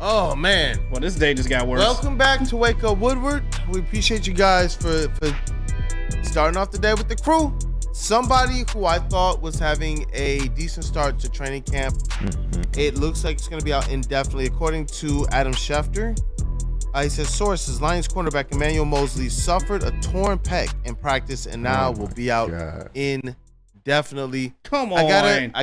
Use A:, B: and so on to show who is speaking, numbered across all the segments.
A: Oh, man.
B: Well, this day just got worse.
A: Welcome back to Wake Up Woodward. We appreciate you guys for starting off the day with the crew. Somebody who I thought was having a decent start to training camp. It looks like it's going to be out indefinitely. According to Adam Schefter, he says, sources, Lions cornerback Emmanuel Moseley suffered a torn pec in practice and now will be out indefinitely.
B: Come on.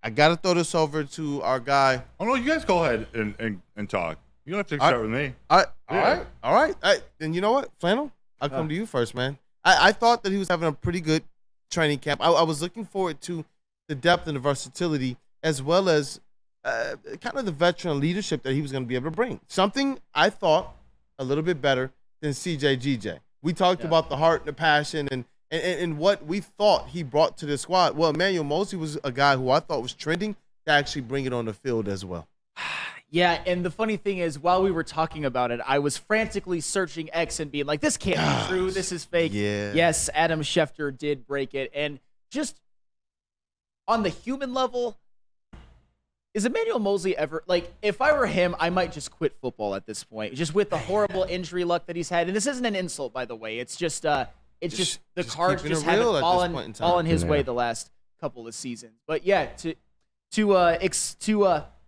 A: I gotta throw this over to our guy.
C: Oh no, you guys go ahead and talk. You don't have to start with me.
A: All right. Then you know what, Flannel? I'll come to you first, man. I thought that he was having a pretty good training camp. I was looking forward to the depth and the versatility, as well as kind of the veteran leadership that he was going to be able to bring. Something I thought a little bit better than CJ. We talked about the heart and the passion and what we thought he brought to the squad. Well, Emmanuel Moseley was a guy who I thought was trending to actually bring it on the field as well.
D: Yeah, and the funny thing is, while we were talking about it, I was frantically searching X and being like, this can't be true. This is fake.
A: Yeah.
D: Yes, Adam Schefter did break it. And just on the human level, is Emmanuel Moseley ever, like, if I were him, I might just quit football at this point, just with the horrible injury luck that he's had. And this isn't an insult, by the way. It's just the cards just haven't fallen his way the last couple of seasons. But yeah, to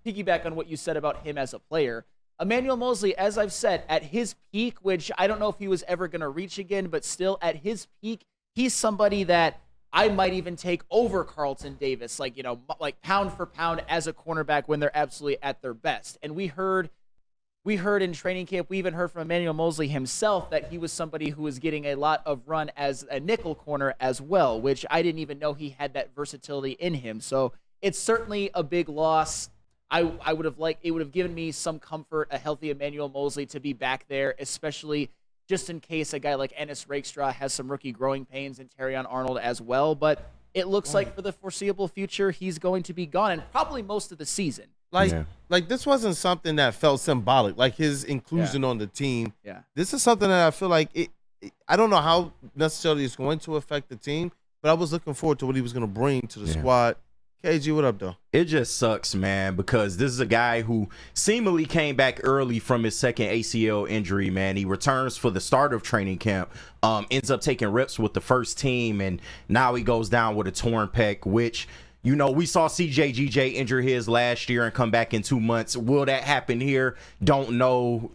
D: piggyback on what you said about him as a player, Emmanuel Moseley, as I've said, at his peak, which I don't know if he was ever going to reach again, but still at his peak, he's somebody that I might even take over Carlton Davis, like pound for pound as a cornerback when they're absolutely at their best. And we heard in training camp, we even heard from Emmanuel Moseley himself that he was somebody who was getting a lot of run as a nickel corner as well, which I didn't even know he had that versatility in him. So it's certainly a big loss. I would have liked, it would have given me some comfort, a healthy Emmanuel Moseley to be back there, especially just in case a guy like Ennis Rakestraw has some rookie growing pains and Terrion Arnold as well. But it looks like for the foreseeable future, he's going to be gone, and probably most of the season.
A: Like this wasn't something that felt symbolic, like his inclusion on the team.
D: Yeah.
A: This is something that I feel like I don't know how necessarily it's going to affect the team, but I was looking forward to what he was going to bring to the squad. KG, what up, though?
E: It just sucks, man, because this is a guy who seemingly came back early from his second ACL injury, man. He returns for the start of training camp, ends up taking reps with the first team, and now he goes down with a torn pec, which, we saw CJ injure his last year and come back in 2 months. Will that happen here? Don't know,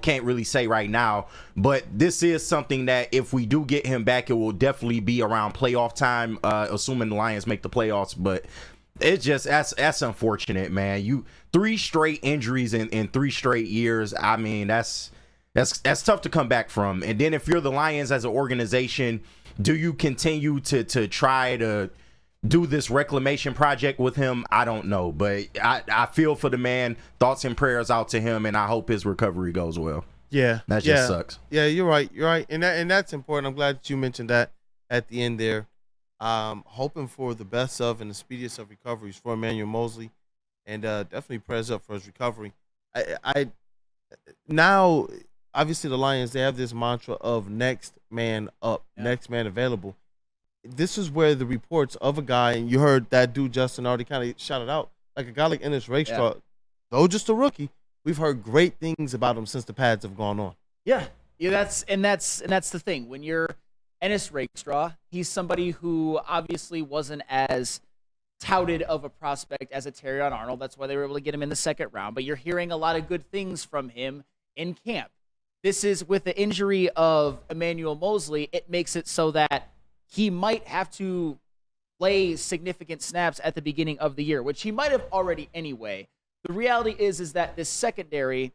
E: can't really say right now. But this is something that if we do get him back, it will definitely be around playoff time, assuming the Lions make the playoffs. But it's just, that's unfortunate, man. 3 straight injuries in 3 straight years. I mean, that's tough to come back from. And then if you're the Lions as an organization, do you continue to try to do this reclamation project with him? I don't know, but I feel for the man. Thoughts and prayers out to him, and I hope his recovery goes well.
A: Yeah,
E: that just sucks.
A: Yeah, you're right, and that's important. I'm glad that you mentioned that at the end there. Hoping for the best of and the speediest of recoveries for Emmanuel Moseley, and definitely prayers up for his recovery. I now obviously the Lions, they have this mantra of next man up, next man available. This is where the reports of a guy, and you heard that dude Justin already kind of shouted out, like a guy like Ennis Rakestraw, though just a rookie, we've heard great things about him since the pads have gone on.
D: Yeah, that's the thing. When you're Ennis Rakestraw, he's somebody who obviously wasn't as touted of a prospect as a Terrion Arnold. That's why they were able to get him in the second round. But you're hearing a lot of good things from him in camp. This is with the injury of Emmanuel Moseley, it makes it so that he might have to play significant snaps at the beginning of the year, which he might have already anyway. The reality is that this secondary,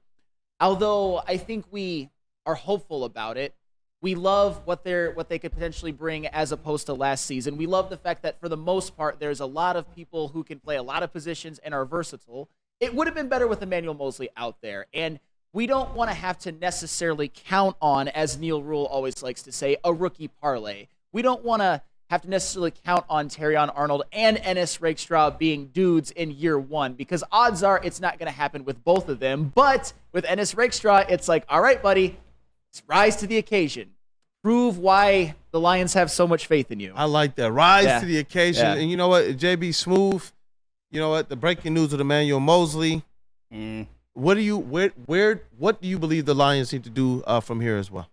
D: although I think we are hopeful about it, we love what they could potentially bring as opposed to last season. We love the fact that for the most part, there's a lot of people who can play a lot of positions and are versatile. It would have been better with Emmanuel Moseley out there. And we don't want to have to necessarily count on, as Neil Rule always likes to say, a rookie parlay. We don't want to have to necessarily count on Terrion Arnold and Ennis Rakestraw being dudes in year one, because odds are it's not going to happen with both of them. But with Ennis Rakestraw, it's like, all right, buddy, rise to the occasion. Prove why the Lions have so much faith in you.
A: I like that. Rise to the occasion. Yeah. And you know what, JB Smooth, you know what, the breaking news with Emmanuel Moseley, what do you believe the Lions need to do from here as well?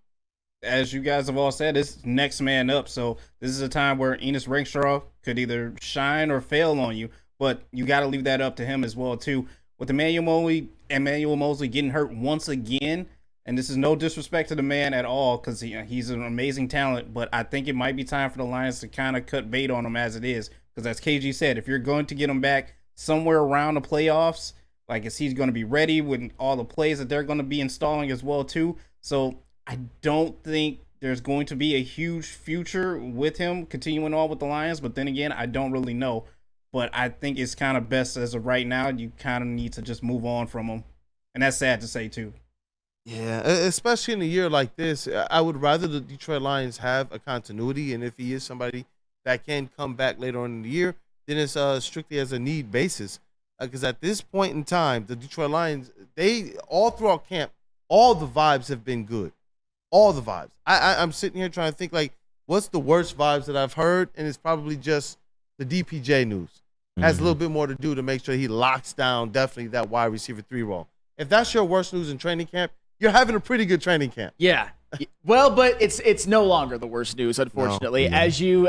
B: As you guys have all said, it's next man up. So this is a time where Enos Rakestraw could either shine or fail on you, but you got to leave that up to him as well too. With Emmanuel Moseley getting hurt once again, and this is no disrespect to the man at all, because he's an amazing talent, but I think it might be time for the Lions to kind of cut bait on him as it is. Because as KG said, if you're going to get him back somewhere around the playoffs, like, is he going to be ready with all the plays that they're going to be installing as well too? So I don't think there's going to be a huge future with him continuing on with the Lions, but then again, I don't really know. But I think it's kind of best as of right now. You kind of need to just move on from him. And that's sad to say too.
A: Yeah, especially in a year like this, I would rather the Detroit Lions have a continuity, and if he is somebody that can come back later on in the year, then it's strictly as a need basis. Because at this point in time, the Detroit Lions, they all throughout camp, all the vibes have been good. All the vibes. I'm sitting here trying to think, like, what's the worst vibes that I've heard, and it's probably just the DPJ news. Has a little bit more to do to make sure he locks down definitely that wide receiver 3 role. If that's your worst news in training camp, you're having a pretty good training camp.
D: Yeah. Well, but it's no longer the worst news, unfortunately, as you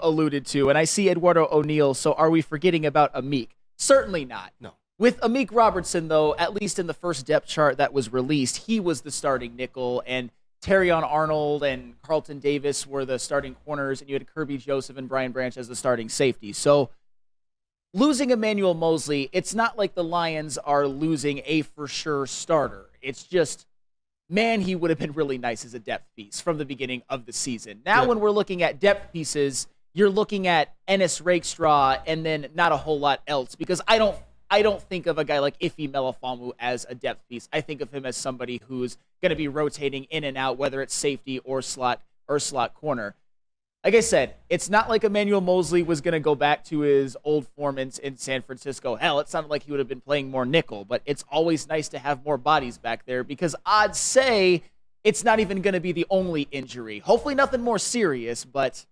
D: alluded to. And I see Eduardo O'Neill. So are we forgetting about Amik? Certainly not.
A: No.
D: With Amik Robertson, though, at least in the first depth chart that was released, he was the starting nickel, and Terrion Arnold and Carlton Davis were the starting corners, and you had Kirby Joseph and Brian Branch as the starting safety. So losing Emmanuel Moseley, it's not like the Lions are losing a for sure starter. It's just, man, he would have been really nice as a depth piece from the beginning of the season. Now, when we're looking at depth pieces, you're looking at Enos Rakestraw and then not a whole lot else, because I don't think of a guy like Ife Melifonwu as a depth piece. I think of him as somebody who's going to be rotating in and out, whether it's safety or slot corner. Like I said, it's not like Emmanuel Moseley was going to go back to his old form in San Francisco. Hell, it sounded like he would have been playing more nickel, but it's always nice to have more bodies back there, because odds say it's not even going to be the only injury. Hopefully nothing more serious, but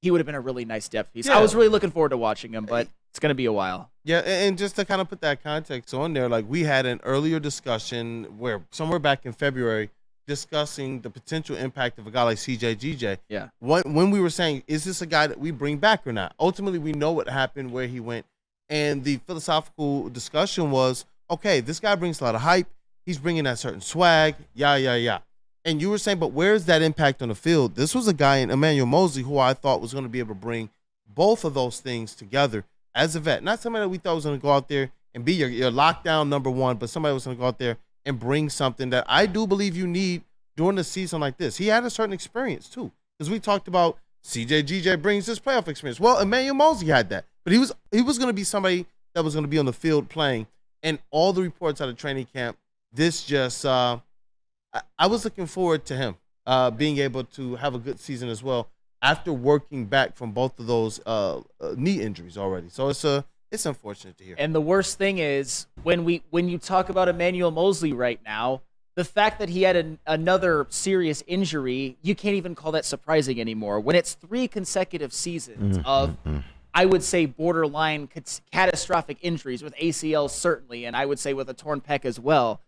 D: he would have been a really nice depth piece. Yeah. I was really looking forward to watching him, but it's going to be a while. Yeah,
A: and just to kind of put that context on there, like, we had an earlier discussion where somewhere back in February discussing the potential impact of a guy like CJ
D: Yeah.
A: When we were saying, is this a guy that we bring back or not? Ultimately, we know what happened, where he went. And the philosophical discussion was, okay, this guy brings a lot of hype. He's bringing that certain swag, yeah. And you were saying, but where's that impact on the field? This was a guy in Emmanuel Moseley who I thought was going to be able to bring both of those things together as a vet. Not somebody that we thought was going to go out there and be your lockdown number one, but somebody was going to go out there and bring something that I do believe you need during a season like this. He had a certain experience too, because we talked about CJ brings this playoff experience. Well, Emmanuel Moseley had that, but he was going to be somebody that was going to be on the field playing. And all the reports out of training camp, this just I was looking forward to him being able to have a good season as well after working back from both of those knee injuries already. So it's unfortunate to hear.
D: And the worst thing is, when you talk about Emmanuel Moseley right now, the fact that he had another serious injury, you can't even call that surprising anymore. When it's 3 consecutive seasons of, I would say, borderline catastrophic injuries, with ACL certainly, and I would say with a torn pec as well,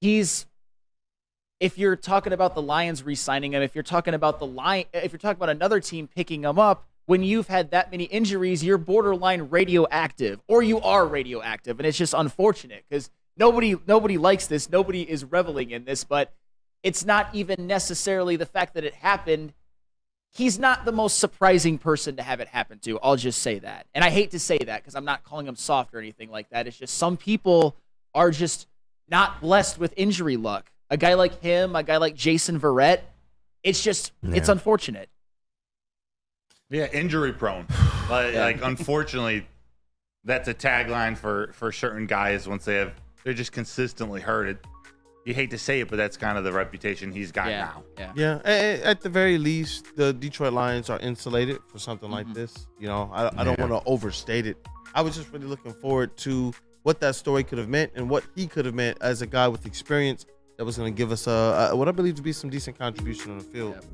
D: if you're talking about the Lions re-signing him, if you're talking about another team picking him up, when you've had that many injuries, you're borderline radioactive, or you are radioactive, and it's just unfortunate because nobody likes this. Nobody is reveling in this, but it's not even necessarily the fact that it happened. He's not the most surprising person to have it happen to. I'll just say that. And I hate to say that because I'm not calling him soft or anything like that. It's just some people are just not blessed with injury luck. A guy like him, a guy like Jason Verrett, it's just, it's unfortunate.
C: Yeah, injury prone. Like, unfortunately, that's a tagline for certain guys once they're just consistently hurt. You hate to say it, but that's kind of the reputation he's got now.
A: Yeah. At the very least, the Detroit Lions are insulated for something like this. You know, I don't want to overstate it. I was just really looking forward to what that story could have meant and what he could have meant as a guy with experience that was going to give us what I believe to be some decent contribution on the field.